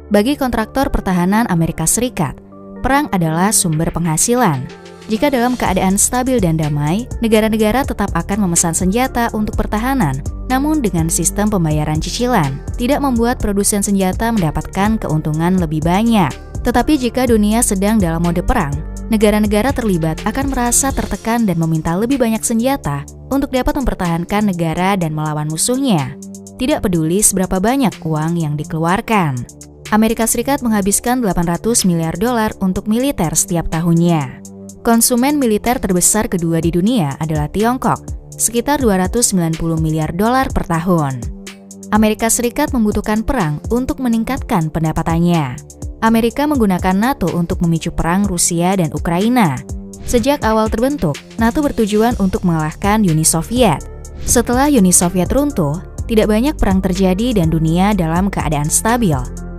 Bagi kontraktor pertahanan Amerika Serikat, perang adalah sumber penghasilan. Jika dalam keadaan stabil dan damai, negara-negara tetap akan memesan senjata untuk pertahanan, namun dengan sistem pembayaran cicilan, tidak membuat produsen senjata mendapatkan keuntungan lebih banyak. Tetapi jika dunia sedang dalam mode perang, negara-negara terlibat akan merasa tertekan dan meminta lebih banyak senjata untuk dapat mempertahankan negara dan melawan musuhnya. Tidak peduli seberapa banyak uang yang dikeluarkan. Amerika Serikat menghabiskan $800 miliar untuk militer setiap tahunnya. Konsumen militer terbesar kedua di dunia adalah Tiongkok, sekitar $290 miliar per tahun. Amerika Serikat membutuhkan perang untuk meningkatkan pendapatannya. Amerika menggunakan NATO untuk memicu perang Rusia dan Ukraina. Sejak awal terbentuk, NATO bertujuan untuk mengalahkan Uni Soviet. Setelah Uni Soviet runtuh, tidak banyak perang terjadi dan dunia dalam keadaan stabil,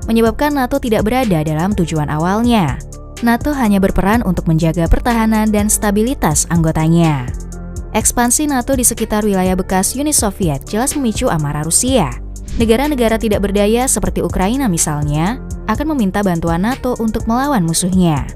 menyebabkan NATO tidak berada dalam tujuan awalnya. NATO hanya berperan untuk menjaga pertahanan dan stabilitas anggotanya. Ekspansi NATO di sekitar wilayah bekas Uni Soviet jelas memicu amarah Rusia. Negara-negara tidak berdaya seperti Ukraina misalnya, akan meminta bantuan NATO untuk melawan musuhnya.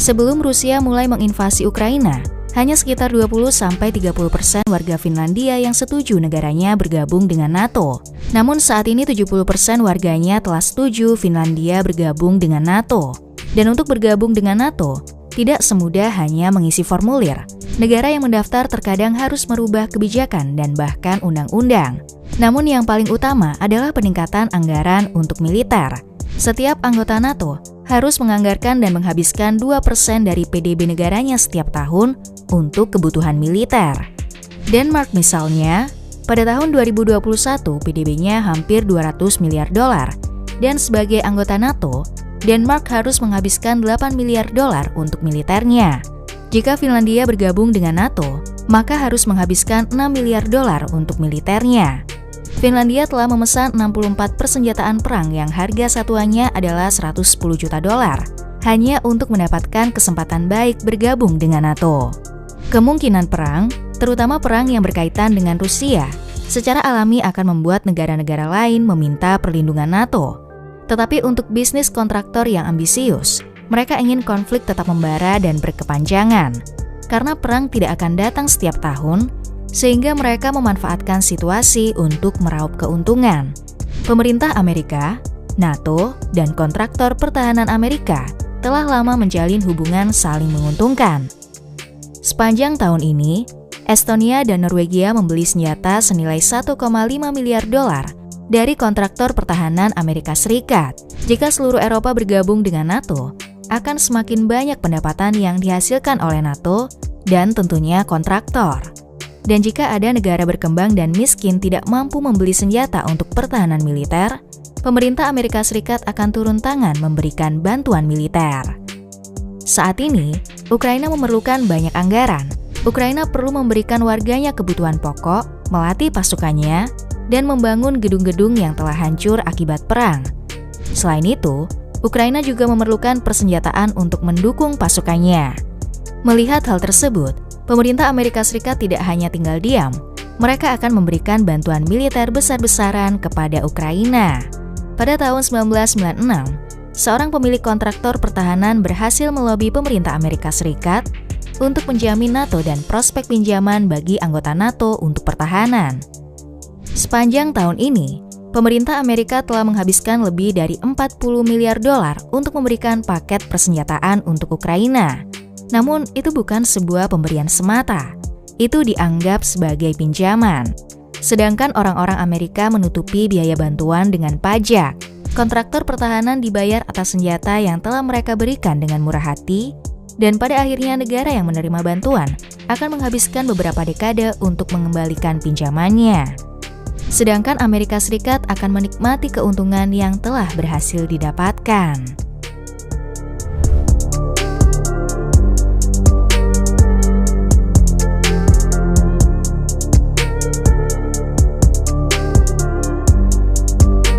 Sebelum Rusia mulai menginvasi Ukraina, hanya sekitar 20-30% warga Finlandia yang setuju negaranya bergabung dengan NATO. Namun saat ini 70% warganya telah setuju Finlandia bergabung dengan NATO. Dan untuk bergabung dengan NATO, tidak semudah hanya mengisi formulir. Negara yang mendaftar terkadang harus merubah kebijakan dan bahkan undang-undang. Namun yang paling utama adalah peningkatan anggaran untuk militer. Setiap anggota NATO harus menganggarkan dan menghabiskan 2% dari PDB negaranya setiap tahun untuk kebutuhan militer. Denmark misalnya, pada tahun 2021 PDB-nya hampir $200 miliar. Dan sebagai anggota NATO, Denmark harus menghabiskan $8 miliar untuk militernya. Jika Finlandia bergabung dengan NATO, maka harus menghabiskan $6 miliar untuk militernya. Finlandia telah memesan 64 persenjataan perang yang harga satuannya adalah $110 juta, hanya untuk mendapatkan kesempatan baik bergabung dengan NATO. Kemungkinan perang, terutama perang yang berkaitan dengan Rusia, secara alami akan membuat negara-negara lain meminta perlindungan NATO. Tetapi untuk bisnis kontraktor yang ambisius, mereka ingin konflik tetap membara dan berkepanjangan. Karena perang tidak akan datang setiap tahun, sehingga mereka memanfaatkan situasi untuk meraup keuntungan. Pemerintah Amerika, NATO, dan kontraktor pertahanan Amerika telah lama menjalin hubungan saling menguntungkan. Sepanjang tahun ini, Estonia dan Norwegia membeli senjata senilai $1,5 miliar dari kontraktor pertahanan Amerika Serikat. Jika seluruh Eropa bergabung dengan NATO, akan semakin banyak pendapatan yang dihasilkan oleh NATO dan tentunya kontraktor. Dan jika ada negara berkembang dan miskin tidak mampu membeli senjata untuk pertahanan militer, pemerintah Amerika Serikat akan turun tangan memberikan bantuan militer. Saat ini, Ukraina memerlukan banyak anggaran. Ukraina perlu memberikan warganya kebutuhan pokok, melatih pasukannya, dan membangun gedung-gedung yang telah hancur akibat perang. Selain itu, Ukraina juga memerlukan persenjataan untuk mendukung pasukannya. Melihat hal tersebut, pemerintah Amerika Serikat tidak hanya tinggal diam, mereka akan memberikan bantuan militer besar-besaran kepada Ukraina. Pada tahun 1996, seorang pemilik kontraktor pertahanan berhasil melobi pemerintah Amerika Serikat untuk menjamin NATO dan prospek pinjaman bagi anggota NATO untuk pertahanan. Sepanjang tahun ini, pemerintah Amerika telah menghabiskan lebih dari $40 miliar untuk memberikan paket persenjataan untuk Ukraina. Namun, itu bukan sebuah pemberian semata. Itu dianggap sebagai pinjaman. Sedangkan orang-orang Amerika menutupi biaya bantuan dengan pajak. Kontraktor pertahanan dibayar atas senjata yang telah mereka berikan dengan murah hati, dan pada akhirnya negara yang menerima bantuan akan menghabiskan beberapa dekade untuk mengembalikan pinjamannya. Sedangkan Amerika Serikat akan menikmati keuntungan yang telah berhasil didapatkan.